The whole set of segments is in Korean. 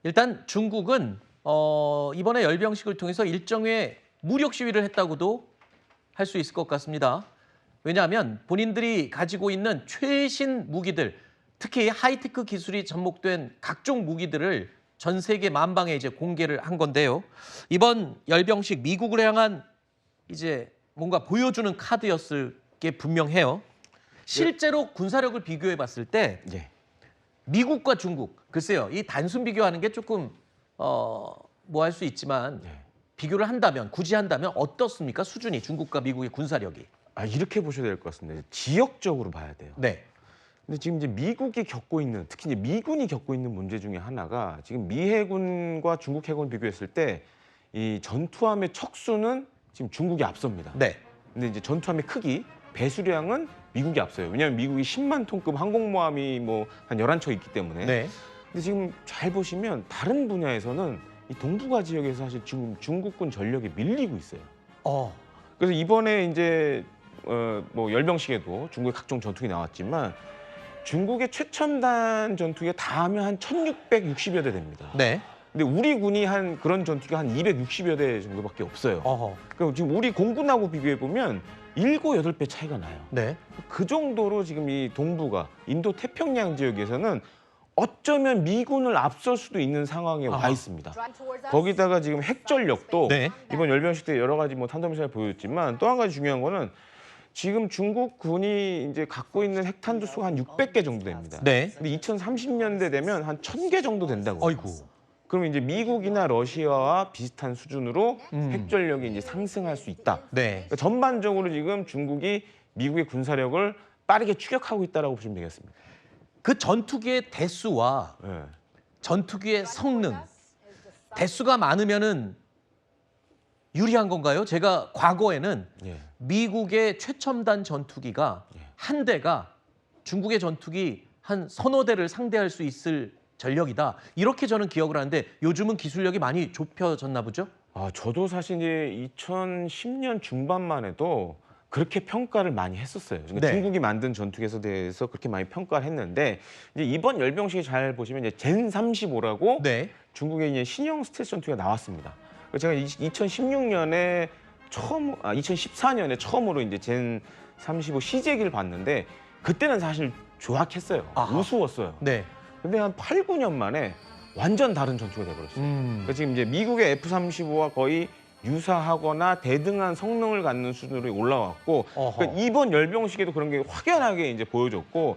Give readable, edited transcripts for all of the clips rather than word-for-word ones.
일단 중국은 이번에 열병식을 통해서 일정의 무력 시위를 했다고도 할 수 있을 것 같습니다. 왜냐하면 본인들이 가지고 있는 최신 무기들, 특히 하이테크 기술이 접목된 각종 무기들을 전 세계 만방에 이제 공개를 한 건데요. 이번 열병식 미국을 향한 이제 뭔가 보여주는 카드였을 게 분명해요. 실제로 군사력을 비교해 봤을 때 예. 미국과 중국, 글쎄요, 이 단순 비교하는 게 조금 뭐 할 수 있지만 예. 비교를 한다면, 굳이 한다면 어떻습니까? 수준이 중국과 미국의 군사력이. 이렇게 보셔야 될 것 같습니다. 지역적으로 봐야 돼요. 네. 근데 지금 이제 미국이 겪고 있는, 특히 이제 미군이 겪고 있는 문제 중에 하나가 지금 미 해군과 중국 해군을 비교했을 때 이 전투함의 척수는 지금 중국이 앞섭니다. 네. 근데 이제 전투함의 크기, 배수량은 미국이 앞서요. 왜냐하면 미국이 10만 톤급 항공모함이 뭐 한 11척 있기 때문에. 네. 근데 지금 잘 보시면 다른 분야에서는 이 동북아 지역에서 사실 지금 중국군 전력이 밀리고 있어요. 그래서 이번에 이제 뭐 열병식에도 중국의 각종 전투기 나왔지만 중국의 최첨단 전투기가 다 하면 한 1,660여 대 됩니다. 네. 근데 우리 군이 한 그런 전투기가 한 260여 대 정도밖에 없어요. 그럼 지금 우리 공군하고 비교해 보면 7, 8배 차이가 나요. 네. 그 정도로 지금 이 동북아, 인도 태평양 지역에서는 어쩌면 미군을 앞설 수도 있는 상황에 와 있습니다. 거기다가 지금 핵 전력도 네. 이번 열병식 때 여러 가지 뭐 탄도미사일 보여줬지만 또 한 가지 중요한 거는 지금 중국 군이 이제 갖고 있는 핵탄두 수가 한 600개 정도 됩니다. 네. 근데 2030년대 되면 한 1,000개 정도 된다고. 아이고. 그러면 이제 미국이나 러시아와 비슷한 수준으로 핵 전력이 이제 상승할 수 있다. 네. 그러니까 전반적으로 지금 중국이 미국의 군사력을 빠르게 추격하고 있다라고 보시면 되겠습니다. 그 전투기의 대수와 네. 전투기의 성능, 대수가 많으면은 유리한 건가요? 제가 과거에는 예. 미국의 최첨단 전투기가 예. 한 대가 중국의 전투기 한 서너 대를 상대할 수 있을 전력이다. 이렇게 저는 기억을 하는데 요즘은 기술력이 많이 좁혀졌나 보죠? 저도 사실 이제 2010년 중반만 해도 그렇게 평가를 많이 했었어요. 그러니까 네. 중국이 만든 전투기에 대해서 그렇게 많이 평가를 했는데 이제 이번 열병식에 잘 보시면 이제 젠 35라고 네. 중국의 이제 신형 스텔스 전투기가 나왔습니다. 그래서 제가 2016년에 2014년에 처음으로 이제 젠 35 시제기를 봤는데 그때는 사실 조악했어요. 아하. 우스웠어요. 네. 근데 한 8, 9년 만에 완전 다른 전투가 돼버렸어요. 그러니까 지금 이제 미국의 F-35와 거의 유사하거나 대등한 성능을 갖는 수준으로 올라왔고 그러니까 이번 열병식에도 그런 게 확연하게 이제 보여줬고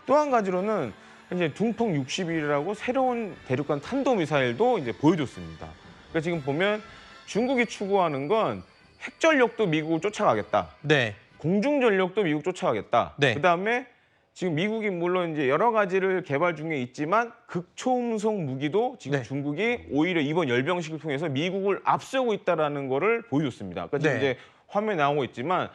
또 한 가지로는 이제 둥펑 60이라고 새로운 대륙간 탄도미사일도 이제 보여줬습니다. 그러니까 지금 보면 중국이 추구하는 건 핵 전력도 미국을 쫓아가겠다. 네. 공중 전력도 미국 쫓아가겠다. 네. 그다음에 지금 미국이 물론 이제 여러 가지를 개발 중에 있지만 극초음속 무기도 지금 네. 중국이 오히려 이번 열병식을 통해서 미국을 앞서고 있다라는 거를 보여줬습니다. 그러니까 지금 네. 이제 화면에 나오고 있지만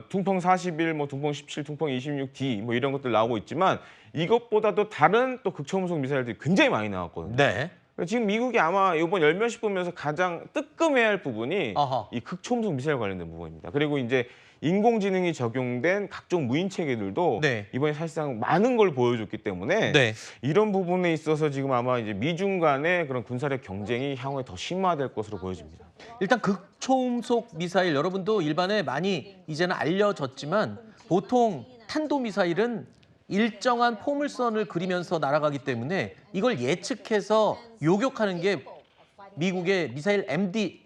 둥펑 41, 뭐 둥펑 17, 둥펑 26D 뭐 이런 것들 나오고 있지만 이것보다도 다른 또 극초음속 미사일들이 굉장히 많이 나왔거든요. 네. 지금 미국이 아마 이번 열병식 보면서 가장 뜨끔해야 할 부분이 아하. 이 극초음속 미사일 관련된 부분입니다. 그리고 이제 인공지능이 적용된 각종 무인 체계들도 네. 이번에 사실상 많은 걸 보여줬기 때문에 네. 이런 부분에 있어서 지금 아마 이제 미중 간의 그런 군사력 경쟁이 향후에 더 심화될 것으로 보여집니다. 일단 극초음속 미사일 여러분도 일반에 많이 이제는 알려졌지만 보통 탄도미사일은 일정한 포물선을 그리면서 날아가기 때문에 이걸 예측해서 요격하는 게 미국의 미사일 MD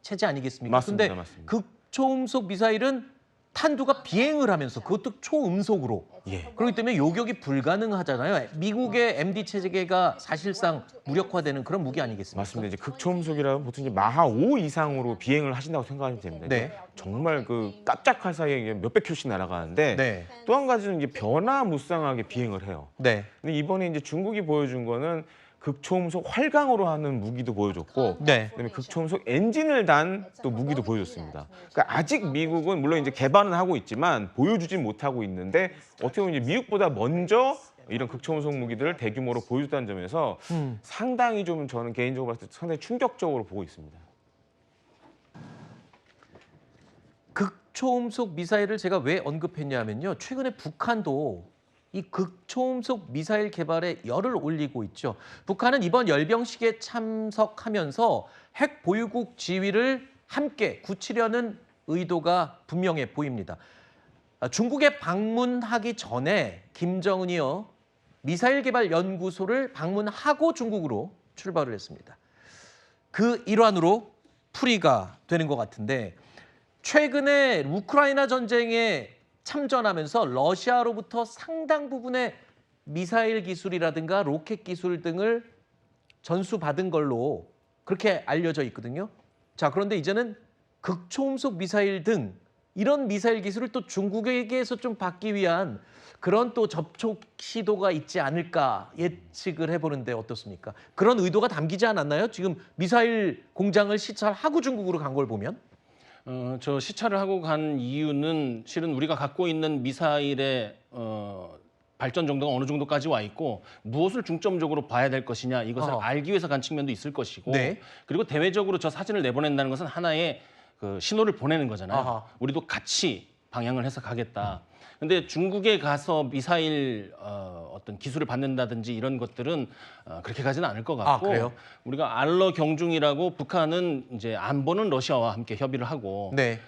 체제 아니겠습니까? 맞습니다. 근데 맞습니다. 극초음속 미사일은 탄두가 비행을 하면서 그것도 초음속으로 예. 그렇기 때문에 요격이 불가능하잖아요. 미국의 MD 체계가 사실상 무력화되는 그런 무기 아니겠습니까? 맞습니다. 이제 극초음속이라면 보통 이제 마하 5 이상으로 비행을 하신다고 생각하시면 됩니다. 네. 정말 그 깜짝할 사이에 몇백 킬로씩 날아가는데 네. 또 한 가지는 이제 변화무쌍하게 비행을 해요. 네. 근데 이번에 이제 중국이 보여준 거는 극초음속 활강으로 하는 무기도 보여줬고 네. 그다음에 극초음속 엔진을 단 또 무기도 보여줬습니다. 그러니까 아직 미국은 물론 이제 개발은 하고 있지만 보여주진 못하고 있는데 어떻게 보면 이제 미국보다 먼저 이런 극초음속 무기들을 대규모로 보여줬다는 점에서 상당히 좀 저는 개인적으로 봤을 때 상당히 충격적으로 보고 있습니다. 극초음속 미사일을 제가 왜 언급했냐면요. 최근에 북한도 이 극초음속 미사일 개발에 열을 올리고 있죠. 북한은 이번 열병식에 참석하면서 핵 보유국 지위를 함께 굳히려는 의도가 분명해 보입니다. 중국에 방문하기 전에 김정은이요, 미사일 개발 연구소를 방문하고 중국으로 출발을 했습니다. 그 일환으로 풀이가 되는 것 같은데, 최근에 우크라이나 전쟁에 참전하면서 러시아로부터 상당 부분의 미사일 기술이라든가 로켓 기술 등을 전수받은 걸로 그렇게 알려져 있거든요. 자, 그런데 이제는 극초음속 미사일 등 이런 미사일 기술을 또 중국에게서 좀 받기 위한 그런 또 접촉 시도가 있지 않을까 예측을 해보는데 어떻습니까? 그런 의도가 담기지 않았나요? 지금 미사일 공장을 시찰하고 중국으로 간 걸 보면? 저 시찰을 하고 간 이유는 실은 우리가 갖고 있는 미사일의 발전 정도가 어느 정도까지 와 있고 무엇을 중점적으로 봐야 될 것이냐 이것을 알기 위해서 간 측면도 있을 것이고 네. 그리고 대외적으로 저 사진을 내보낸다는 것은 하나의 그 신호를 보내는 거잖아요. 아하. 우리도 같이 방향을 해서 가겠다. 근데 중국에 가서 미사일 어떤 기술을 받는다든지 이런 것들은 그렇게 가지는 않을 것 같고 그래요? 우리가 알러 경중이라고 북한은 이제 안보는 러시아와 함께 협의를 하고 네.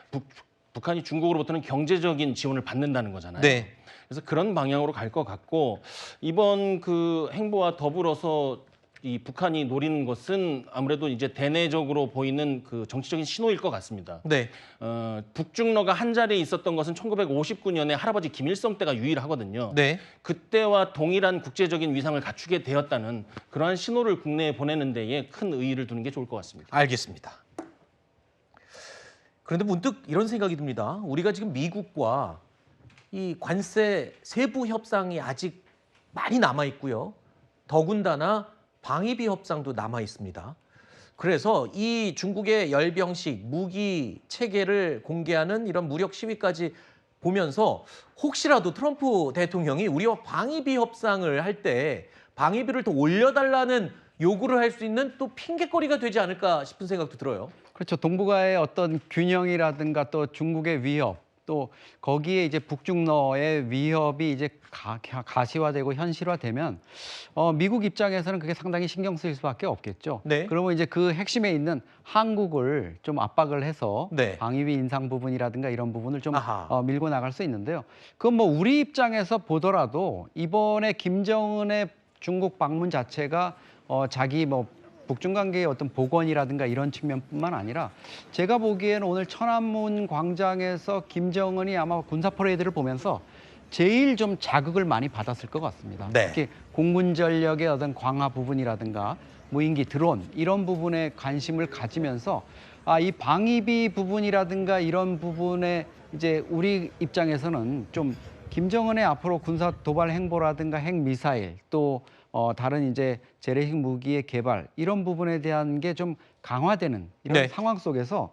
북한이 중국으로부터는 경제적인 지원을 받는다는 거잖아요. 네. 그래서 그런 방향으로 갈 것 같고 이번 그 행보와 더불어서 이 북한이 노리는 것은 아무래도 이제 대내적으로 보이는 그 정치적인 신호일 것 같습니다. 네. 북중러가 한 자리에 있었던 것은 1959년에 할아버지 김일성 때가 유일하거든요. 네. 그때와 동일한 국제적인 위상을 갖추게 되었다는 그러한 신호를 국내에 보내는 데에 큰 의의를 두는 게 좋을 것 같습니다. 알겠습니다. 그런데 문득 이런 생각이 듭니다. 우리가 지금 미국과 이 관세 세부 협상이 아직 많이 남아 있고요. 더군다나 방위비 협상도 남아 있습니다. 그래서 이 중국의 열병식 무기 체계를 공개하는 이런 무력 시위까지 보면서 혹시라도 트럼프 대통령이 우리와 방위비 협상을 할 때 방위비를 더 올려달라는 요구를 할 수 있는 또 핑계거리가 되지 않을까 싶은 생각도 들어요. 그렇죠. 동북아의 어떤 균형이라든가 또 중국의 위협, 또 거기에 이제 북중러의 위협이 이제 가시화되고 현실화되면 미국 입장에서는 그게 상당히 신경 쓰일 수밖에 없겠죠. 네. 그러면 이제 그 핵심에 있는 한국을 좀 압박을 해서 네. 방위비 인상 부분이라든가 이런 부분을 좀 아하. 밀고 나갈 수 있는데요. 그건 뭐 우리 입장에서 보더라도 이번에 김정은의 중국 방문 자체가 자기 뭐 북중 관계의 어떤 복원이라든가 이런 측면뿐만 아니라 제가 보기에는 오늘 천안문 광장에서 김정은이 아마 군사 퍼레이드를 보면서 제일 좀 자극을 많이 받았을 것 같습니다. 네. 특히 공군 전력의 어떤 강화 부분이라든가 무인기 드론 이런 부분에 관심을 가지면서 이 방위비 부분이라든가 이런 부분에 이제 우리 입장에서는 좀 김정은의 앞으로 군사 도발 행보라든가 핵 미사일 또 다른 이제 재래식 무기의 개발 이런 부분에 대한 게 좀 강화되는 이런 네. 상황 속에서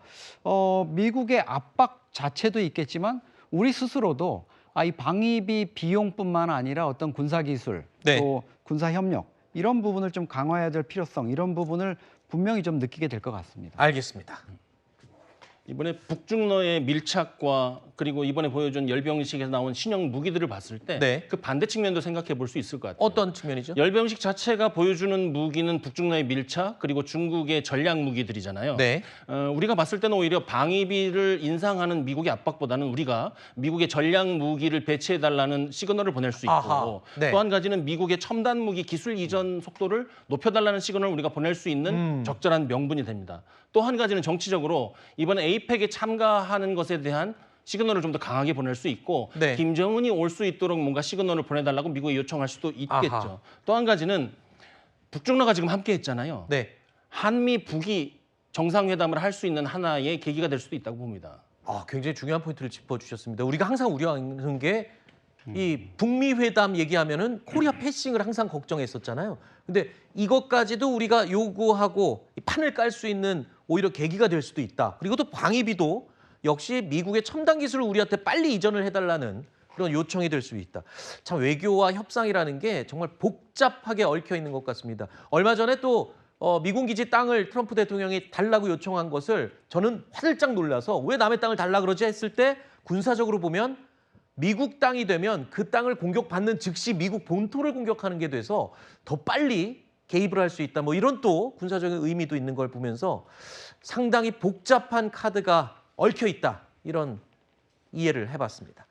미국의 압박 자체도 있겠지만 우리 스스로도 이 방위비 비용뿐만 아니라 어떤 군사 기술 네. 또 군사 협력 이런 부분을 좀 강화해야 될 필요성 이런 부분을 분명히 좀 느끼게 될 것 같습니다. 알겠습니다. 이번에 북중러의 밀착과 그리고 이번에 보여준 열병식에서 나온 신형 무기들을 봤을 때 네. 그 반대 측면도 생각해 볼 수 있을 것 같아요. 어떤 측면이죠? 열병식 자체가 보여주는 무기는 북중러의 밀착 그리고 중국의 전략 무기들이잖아요. 네. 우리가 봤을 때는 오히려 방위비를 인상하는 미국의 압박보다는 우리가 미국의 전략 무기를 배치해달라는 시그널을 보낼 수 있고 아하, 네. 또 한 가지는 미국의 첨단 무기 기술 이전 속도를 높여달라는 시그널을 우리가 보낼 수 있는 적절한 명분이 됩니다. 또 한 가지는 정치적으로 이번에 에이펙에 참가하는 것에 대한 시그널을 좀 더 강하게 보낼 수 있고 네. 김정은이 올 수 있도록 뭔가 시그널을 보내달라고 미국에 요청할 수도 있겠죠. 아하. 또 한 가지는 북중러가 지금 함께 했잖아요. 네. 한미 북이 정상회담을 할 수 있는 하나의 계기가 될 수도 있다고 봅니다. 굉장히 중요한 포인트를 짚어주셨습니다. 우리가 항상 우려하는 게 이 북미 회담 얘기하면은 코리아 패싱을 항상 걱정했었잖아요. 근데 이것까지도 우리가 요구하고 판을 깔 수 있는 오히려 계기가 될 수도 있다. 그리고 또 방위비도 역시 미국의 첨단 기술을 우리한테 빨리 이전을 해달라는 그런 요청이 될 수 있다. 참 외교와 협상이라는 게 정말 복잡하게 얽혀 있는 것 같습니다. 얼마 전에 또 미군 기지 땅을 트럼프 대통령이 달라고 요청한 것을 저는 화들짝 놀라서 왜 남의 땅을 달라 그러지 했을 때 군사적으로 보면 미국 땅이 되면 그 땅을 공격받는 즉시 미국 본토를 공격하는 게 돼서 더 빨리 개입을 할 수 있다. 뭐 이런 또 군사적인 의미도 있는 걸 보면서 상당히 복잡한 카드가 얽혀 있다. 이런 이해를 해봤습니다.